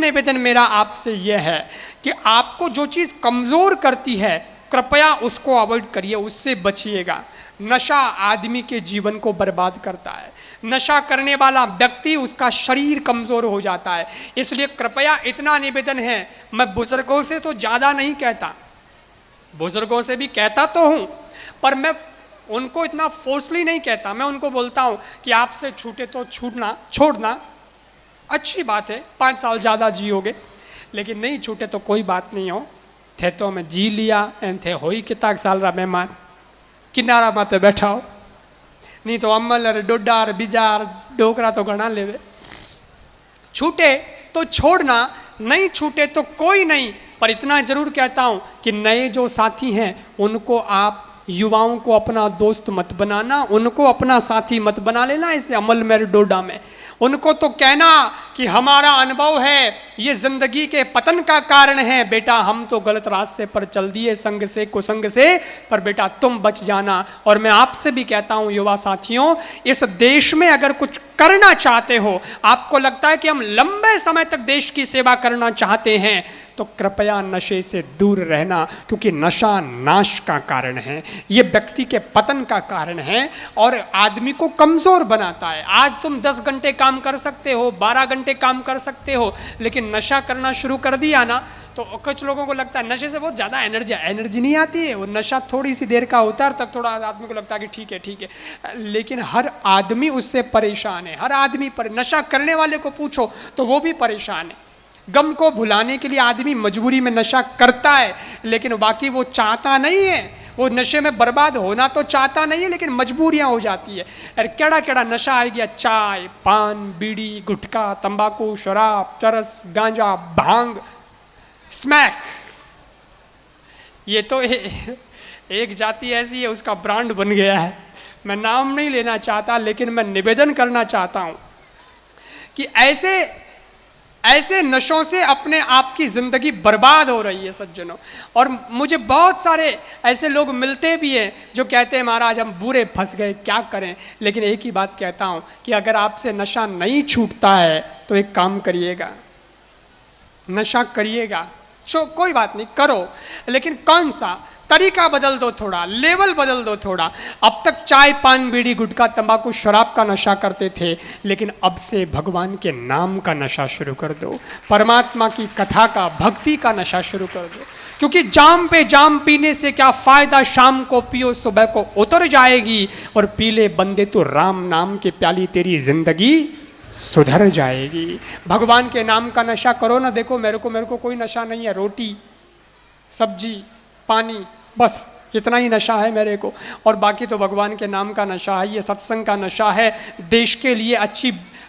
निवेदन मेरा आपसे यह है कि आपको जो चीज़ कमज़ोर करती है कृपया उसको अवॉइड करिए, उससे बचिएगा। नशा आदमी के जीवन को बर्बाद करता है। नशा करने वाला व्यक्ति उसका शरीर कमज़ोर हो जाता है। इसलिए कृपया इतना निवेदन है, मैं बुजुर्गों से तो ज़्यादा नहीं कहता, बुजुर्गों से भी कहता तो हूँ, पर मैं उनको इतना फोर्सली नहीं कहता। मैं उनको बोलता हूँ कि आपसे छूटे तो छूटना छोड़ना अच्छी बात है, 5 साल ज़्यादा जियोगे, लेकिन नहीं छूटे तो कोई बात नहीं हो। थे तो मैं जी लिया एन थे हो ही कितना साल रहा मेहमान किनारा माते बैठा हो, नहीं तो अमल अरे डोडा अरे बीजा डोकरा तो घना लेवे। छूटे तो छोड़ना, नहीं छूटे तो कोई नहीं, पर इतना जरूर कहता हूँ कि नए जो साथी हैं उनको आप युवाओं को अपना दोस्त मत बनाना, उनको अपना साथी मत बना लेना ऐसे अमल मेरे डोडा में। उनको तो कहना कि हमारा अनुभव है, ये जिंदगी के पतन का कारण है, बेटा हम तो गलत रास्ते पर चल दिए संग से कुसंग से, पर बेटा तुम बच जाना। और मैं आपसे भी कहता हूँ युवा साथियों, इस देश में अगर कुछ करना चाहते हो, आपको लगता है कि हम लंबे समय तक देश की सेवा करना चाहते हैं, तो कृपया नशे से दूर रहना, क्योंकि नशा नाश का कारण है, ये व्यक्ति के पतन का कारण है और आदमी को कमज़ोर बनाता है। आज तुम 10 घंटे काम कर सकते हो, 12 घंटे काम कर सकते हो, लेकिन नशा करना शुरू कर दिया ना, तो कुछ लोगों को लगता है नशे से बहुत ज़्यादा एनर्जी नहीं आती है, वो नशा थोड़ी सी देर का होता है, तब थोड़ा आदमी को लगता है कि ठीक है, लेकिन हर आदमी उससे परेशान है। हर आदमी पर नशा करने वाले को पूछो तो वो भी परेशान है। गम को भुलाने के लिए आदमी मजबूरी में नशा करता है, लेकिन बाकी वो चाहता नहीं है, वो नशे में बर्बाद होना तो चाहता नहीं है, लेकिन मजबूरियां हो जाती है। अरे केड़ा केड़ा नशा आ गया, चाय पान बीड़ी गुटखा तंबाकू शराब चरस गांजा भांग स्मैक, ये तो एक जाति ऐसी है उसका ब्रांड बन गया है। मैं नाम नहीं लेना चाहता, लेकिन मैं निवेदन करना चाहता हूं कि ऐसे नशों से अपने आप की जिंदगी बर्बाद हो रही है सज्जनों। और मुझे बहुत सारे ऐसे लोग मिलते भी हैं जो कहते हैं महाराज हम बुरे फंस गए, क्या करें। लेकिन एक ही बात कहता हूं कि अगर आपसे नशा नहीं छूटता है तो एक काम करिएगा, नशा करिएगा, कोई बात नहीं करो, लेकिन कौन सा तरीका बदल दो, थोड़ा लेवल बदल दो थोड़ा। अब तक चाय पान बीड़ी गुटखा तंबाकू शराब का नशा करते थे, लेकिन अब से भगवान के नाम का नशा शुरू कर दो, परमात्मा की कथा का भक्ति का नशा शुरू कर दो। क्योंकि जाम पे जाम पीने से क्या फायदा, शाम को पियो सुबह को उतर जाएगी, और पीले बंदे तो राम नाम के प्याली तेरी जिंदगी सुधर जाएगी। भगवान के नाम का नशा करो ना। देखो मेरे को कोई नशा नहीं है, रोटी सब्जी पानी बस इतना ही नशा है मेरे को, और बाकी तो भगवान के नाम का नशा है, ये सत्संग का नशा है, देश के लिए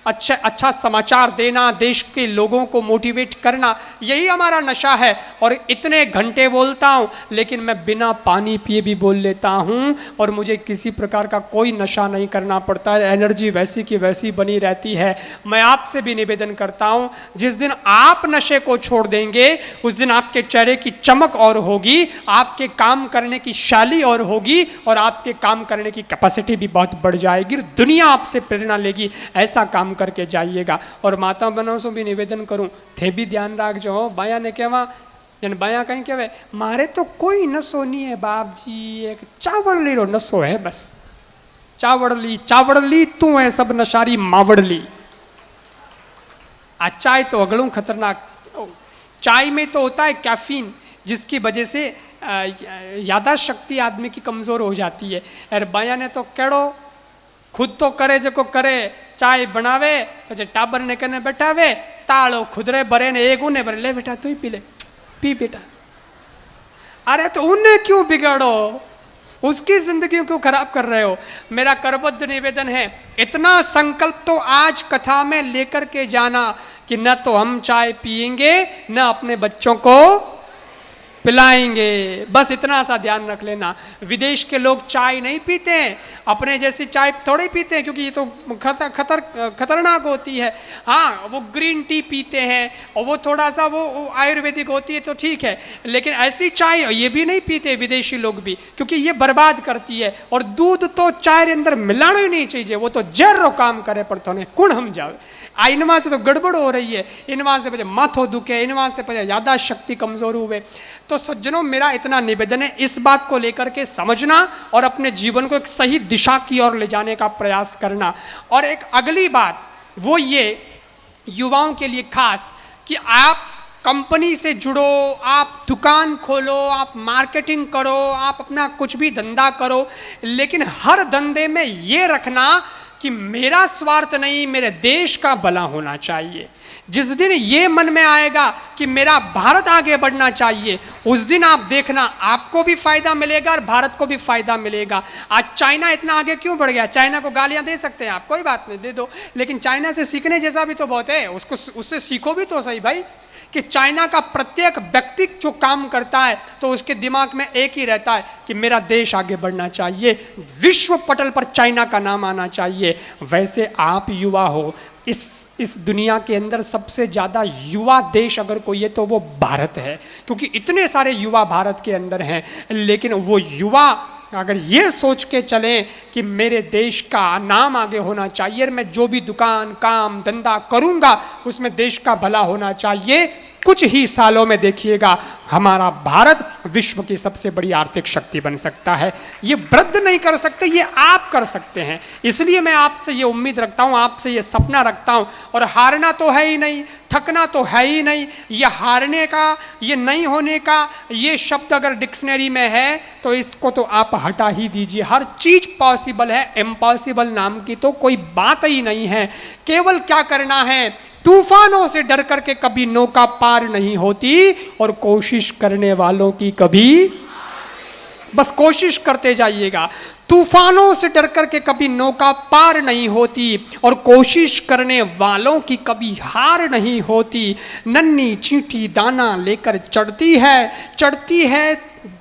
अच्छा समाचार देना, देश के लोगों को मोटिवेट करना, यही हमारा नशा है। और इतने घंटे बोलता हूँ, लेकिन मैं बिना पानी पिए भी बोल लेता हूँ, और मुझे किसी प्रकार का कोई नशा नहीं करना पड़ता है, एनर्जी वैसी की वैसी बनी रहती है। मैं आपसे भी निवेदन करता हूँ, जिस दिन आप नशे को छोड़ देंगे उस दिन आपके चेहरे की चमक और होगी, आपके काम करने की शैली और होगी, और आपके काम करने की कैपेसिटी भी बहुत बढ़ जाएगी, दुनिया आपसे प्रेरणा लेगी। ऐसा काम करके जाइएगा। और माता बहनों से भी निवेदन करूं, थे भी ध्यान रख जो बाया ने कहवा जन बाया कहीं कहवे मारे तो कोई नशो नहीं है बाप जी, एक चावड़ली रो नशो है बस, चावड़ली तू है सब नशारी मावड़ली। चाय तो अगड़ों खतरनाक, चाय में तो होता है कैफीन, जिसकी वजह से यादाश्त शक्ति आदमी की कमजोर हो जाती है। अरे बाया ने तो केड़ो खुद तो करे जो को करे, चाय बनावे पचे टाबर ने कने बैठावे, तालो खुदरे भरे ने एक उन्हें भरे, ले बेटा तू ही पी ले, पी बेटा। अरे तो उन्हें क्यों बिगाड़ो, उसकी जिंदगी क्यों खराब कर रहे हो। मेरा करबद्ध निवेदन है, इतना संकल्प तो आज कथा में लेकर के जाना कि न तो हम चाय पिएंगे न अपने बच्चों को पिलाएंगे। बस इतना सा ध्यान रख लेना। विदेश के लोग चाय नहीं पीते हैं, अपने जैसी चाय थोड़ी पीते हैं, क्योंकि ये तो खतरनाक होती है। हाँ, वो ग्रीन टी पीते हैं और वो थोड़ा सा वो आयुर्वेदिक होती है तो ठीक है, लेकिन ऐसी चाय ये भी नहीं पीते विदेशी लोग भी, क्योंकि ये बर्बाद करती है। और दूध तो चाय के अंदर मिलाना ही नहीं चाहिए, वो तो जर्रो काम करे पर तो नहीं कुण हम जाओ। इन वास्ते तो गड़बड़ हो रही है, इन वास्ते पे माथो दुखे, इन वास्ते पे याददाश्त शक्ति कमजोर हुए। तो सज्जनों, मेरा इतना निवेदन है, इस बात को लेकर के समझना और अपने जीवन को एक सही दिशा की ओर ले जाने का प्रयास करना। और एक अगली बात वो ये युवाओं के लिए खास कि आप कंपनी से जुड़ो, आप दुकान खोलो, आप मार्केटिंग करो, आप अपना कुछ भी धंधा करो, लेकिन हर धंधे में ये रखना कि मेरा स्वार्थ नहीं, मेरे देश का भला होना चाहिए। जिस दिन ये मन में आएगा कि मेरा भारत आगे बढ़ना चाहिए, उस दिन आप देखना आपको भी फायदा मिलेगा और भारत को भी फायदा मिलेगा। आज चाइना इतना आगे क्यों बढ़ गया? चाइना को गालियां दे सकते हैं आप, कोई बात नहीं, दे दो, लेकिन चाइना से सीखने जैसा भी तो बहुत है, उससे सीखो भी तो सही भाई। कि चाइना का प्रत्येक व्यक्ति जो काम करता है तो उसके दिमाग में एक ही रहता है कि मेरा देश आगे बढ़ना चाहिए, विश्व पटल पर चाइना का नाम आना चाहिए। वैसे आप युवा हो, इस दुनिया के अंदर सबसे ज़्यादा युवा देश अगर कोई है तो वो भारत है, क्योंकि इतने सारे युवा भारत के अंदर हैं। लेकिन वो युवा अगर ये सोच के चलें कि मेरे देश का नाम आगे होना चाहिए, मैं जो भी दुकान काम धंधा करूंगा उसमें देश का भला होना चाहिए, कुछ ही सालों में देखिएगा हमारा भारत विश्व की सबसे बड़ी आर्थिक शक्ति बन सकता है। ये वृद्ध नहीं कर सकते, ये आप कर सकते हैं। इसलिए मैं आपसे ये उम्मीद रखता हूँ, आपसे ये सपना रखता हूँ। और हारना तो है ही नहीं, थकना तो है ही नहीं। ये हारने का, ये नहीं होने का, ये शब्द अगर डिक्शनरी में है तो इसको तो आप हटा ही दीजिए। हर चीज पॉसिबल है, इम्पॉसिबल नाम की तो कोई बात ही नहीं है। केवल क्या करना है, तूफानों से डर करके कभी नौका पार नहीं होती और कोशिश करने वालों की कभी, बस कोशिश करते जाइएगा। तूफानों से डर करके कभी नौका पार नहीं होती और कोशिश करने वालों की कभी हार नहीं होती। नन्ही चींटी दाना लेकर चढ़ती है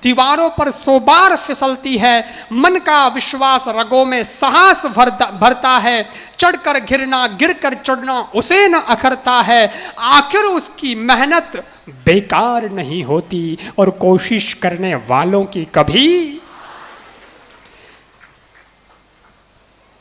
दीवारों पर 100 बार फिसलती है। मन का विश्वास रगों में साहस भरता है। चढ़कर गिरना, गिरकर चढ़ना उसे न अखरता है। आखिर उसकी मेहनत बेकार नहीं होती और कोशिश करने वालों की कभी।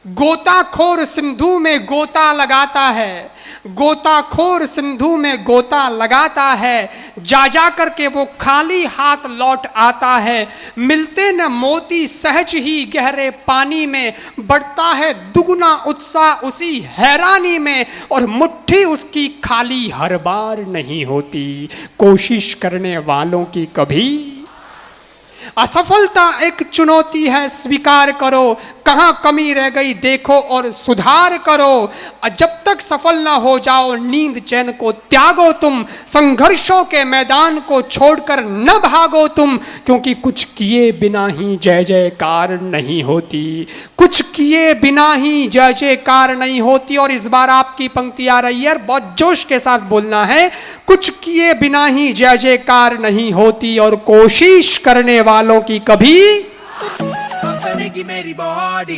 गोताखोर सिंधु में गोता लगाता है, गोताखोर सिंधु में गोता लगाता है, जा करके वो खाली हाथ लौट आता है। मिलते न मोती सहज ही गहरे पानी में, बढ़ता है दुगना उत्साह उसी हैरानी में और मुट्ठी उसकी खाली हर बार नहीं होती, कोशिश करने वालों की कभी। असफलता एक चुनौती है, स्वीकार करो, कहाँ कमी रह गई देखो और सुधार करो। जब तक सफल ना हो जाओ नींद चैन को त्यागो तुम, संघर्षों के मैदान को छोड़कर न भागो तुम, क्योंकि कुछ किए बिना ही जय जयकार नहीं होती, कुछ किए बिना ही जय जयकार नहीं होती। और इस बार आपकी पंक्ति आ रही है, बहुत जोश के साथ बोलना है, कुछ किए बिना ही जय जयकार नहीं होती और कोशिश करने वालों की कभी। मेरी बॉडी